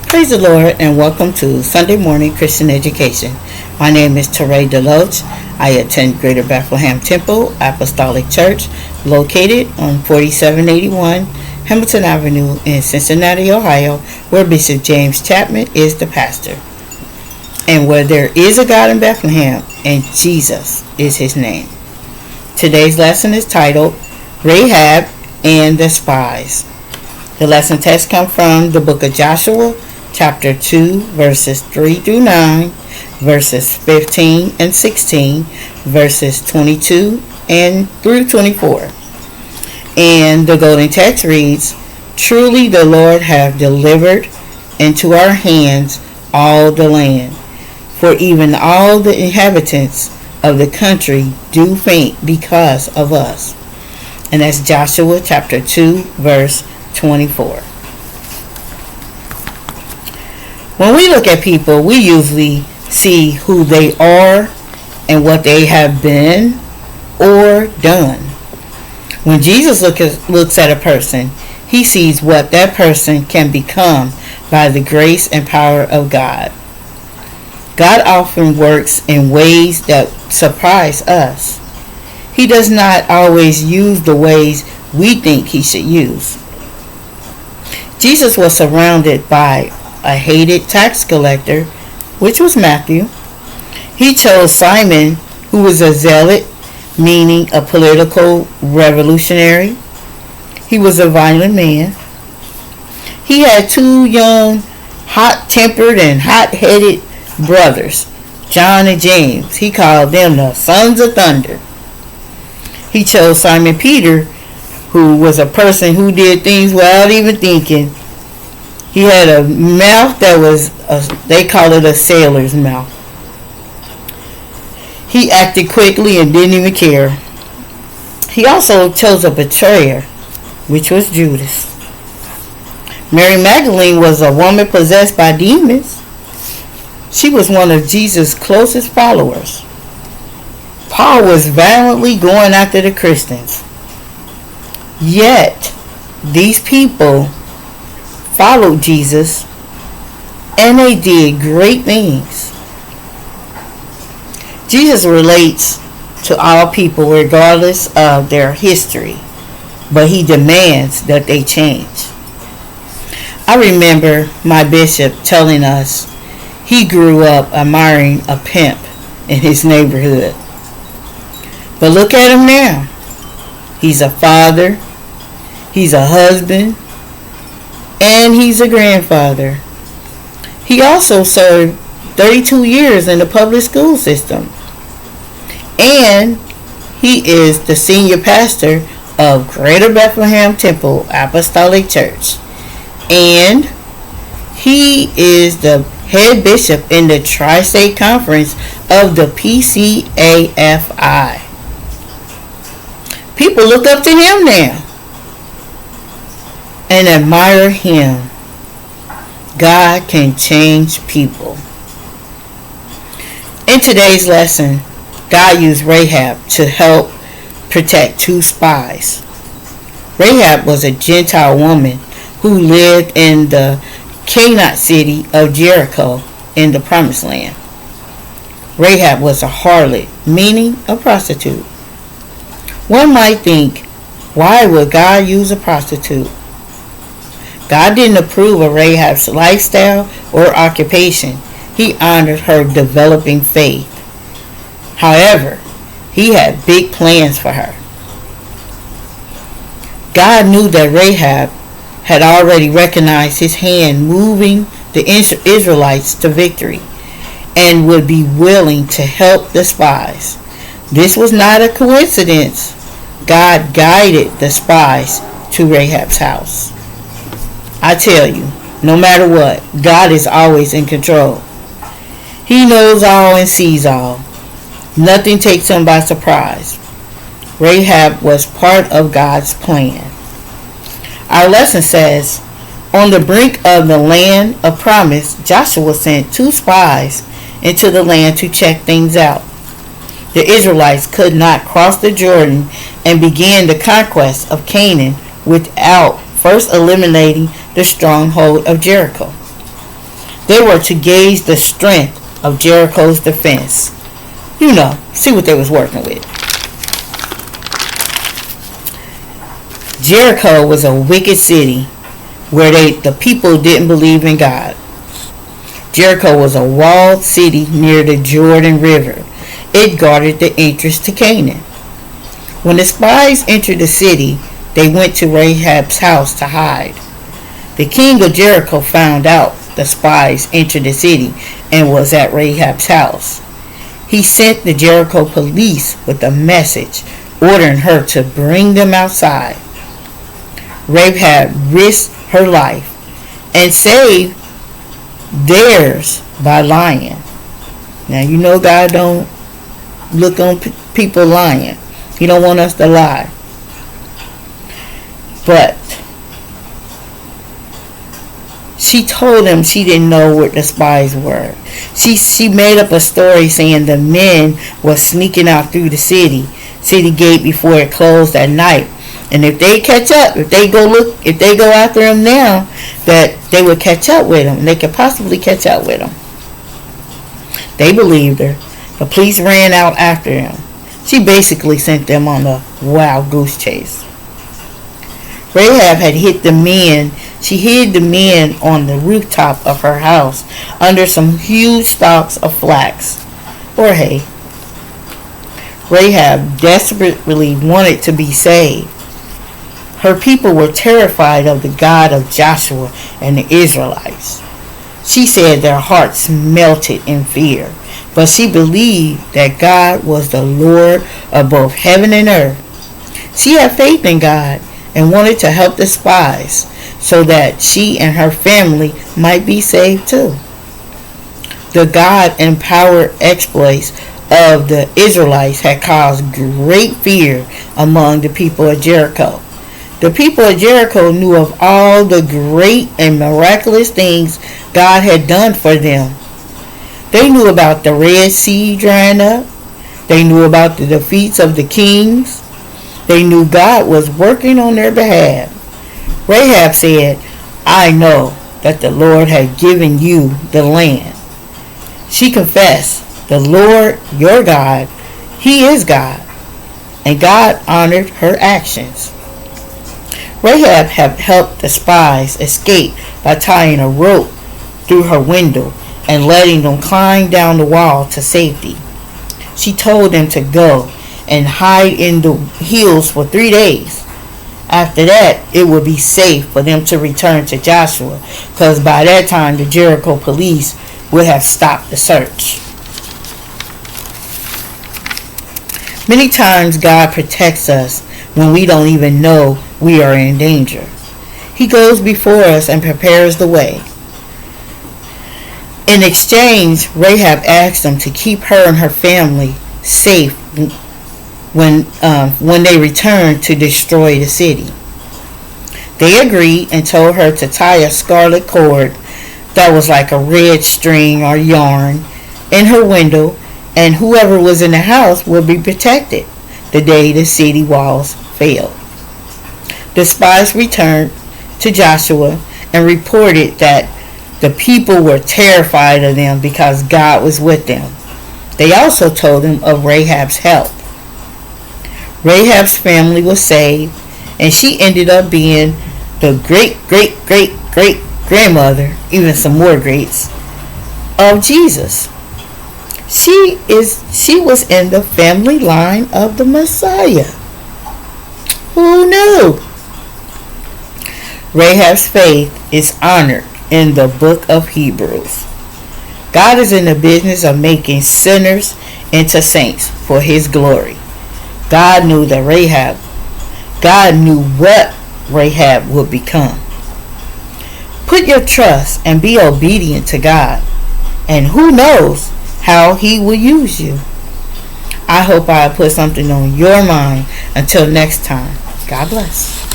Praise the Lord and welcome to Sunday Morning Christian Education. My name is Teraie Deloach. I attend Greater Bethlehem Temple Apostolic Church located on 4781 Hamilton Avenue in Cincinnati, Ohio, where Bishop James Chapman is the pastor. And where there is a God in Bethlehem and Jesus is his name. Today's lesson is titled Rahab and the Spies. The lesson text comes from the book of Joshua, chapter 2, verses 3 through 9, verses 15 and 16, verses 22 and through 24. And the golden text reads, Truly the Lord hath delivered into our hands all the land, for even all the inhabitants of the country do faint because of us. And that's Joshua chapter 2, verse 24. When we look at people, we usually see who they are and what they have been or done. When Jesus looks at a person, he sees what that person can become by the grace and power of God. God often works in ways that surprise us. He does not always use the ways we think he should use. Jesus was surrounded by a hated tax collector, which was Matthew. He chose Simon, who was a zealot, meaning a political revolutionary. He was a violent man. He had two young, hot-tempered and hot-headed brothers, John and James. He called them the sons of thunder. He chose Simon Peter, who was a person who did things without even thinking. He had a mouth that was, they call it a sailor's mouth. He acted quickly and didn't even care. He also chose a betrayer, which was Judas. Mary Magdalene was a woman possessed by demons. She was one of Jesus' closest followers. Paul was violently going after the Christians. Yet, these people followed Jesus and they did great things. Jesus relates to all people regardless of their history, but he demands that they change. I remember my bishop telling us he grew up admiring a pimp in his neighborhood. But look at him now. He's a father, he's a husband, and he's a grandfather. He also served 32 years in the public school system. And he is the senior pastor of Greater Bethlehem Temple Apostolic Church. And he is the head bishop in the Tri-State Conference of the PCAFI. People look up to him now and admire him. God can change people. In today's lesson, God used Rahab to help protect two spies. Rahab was a Gentile woman who lived in the Canaanite city of Jericho in the Promised Land. Rahab was a harlot, meaning a prostitute. One might think, why would God use a prostitute? God didn't approve of Rahab's lifestyle or occupation. He honored her developing faith. However, he had big plans for her. God knew that Rahab had already recognized his hand moving the Israelites to victory and would be willing to help the spies. This was not a coincidence. God guided the spies to Rahab's house. I tell you, no matter what, God is always in control. He knows all and sees all. Nothing takes him by surprise. Rahab was part of God's plan. Our lesson says, on the brink of the land of promise, Joshua sent two spies into the land to check things out. The Israelites could not cross the Jordan and begin the conquest of Canaan without first eliminating the stronghold of Jericho. They were to gauge the strength of Jericho's defense. See what they was working with. Jericho was a wicked city where the people didn't believe in God. Jericho was a walled city near the Jordan River. It guarded the entrance to Canaan. When the spies entered the city, they went to Rahab's house to hide. The king of Jericho found out the spies entered the city and was at Rahab's house. He sent the Jericho police with a message ordering her to bring them outside. Rahab risked her life and saved theirs by lying. Now God don't look on people lying. He don't want us to lie. But she told them she didn't know what the spies were. She made up a story saying the men were sneaking out through the city gate before it closed at night. And if they catch up, if they go after them now, that they would catch up with them. They could possibly catch up with them. They believed her. The police ran out after them. She basically sent them on a wild goose chase. Rahab had hid the men. She hid the men on the rooftop of her house under some huge stalks of flax or hay. Rahab desperately wanted to be saved. Her people were terrified of the God of Joshua and the Israelites. She said their hearts melted in fear, but she believed that God was the Lord of both heaven and earth. She had faith in God and wanted to help the spies so that she and her family might be saved too. The God-empowered exploits of the Israelites had caused great fear among the people of Jericho. The people of Jericho knew of all the great and miraculous things God had done for them. They knew about the Red Sea drying up. They knew about the defeats of the kings. They knew God was working on their behalf. Rahab said, "I know that the Lord had given you the land." She confessed, "The Lord, your God, He is God." And God honored her actions. Rahab had helped the spies escape by tying a rope through her window and letting them climb down the wall to safety. She told them to go and hide in the hills for 3 days. After that, it would be safe for them to return to Joshua, because by that time the Jericho police would have stopped the search. Many times God protects us when we don't even know we are in danger. He goes before us and prepares the way. In exchange, Rahab asked them to keep her and her family safe when they returned to destroy the city. They agreed and told her to tie a scarlet cord that was like a red string or yarn in her window, and whoever was in the house would be protected the day the city walls fell. The spies returned to Joshua and reported that the people were terrified of them because God was with them. They also told him of Rahab's help. Rahab's family was saved, and she ended up being the great-great-great-great-grandmother, even some more greats, of Jesus. She was in the family line of the Messiah. Who knew? Rahab's faith is honored in the book of Hebrews. God is in the business of making sinners into saints for His glory. God knew what Rahab would become. Put your trust and be obedient to God, and who knows how He will use you. I hope I put something on your mind. Until next time, God bless.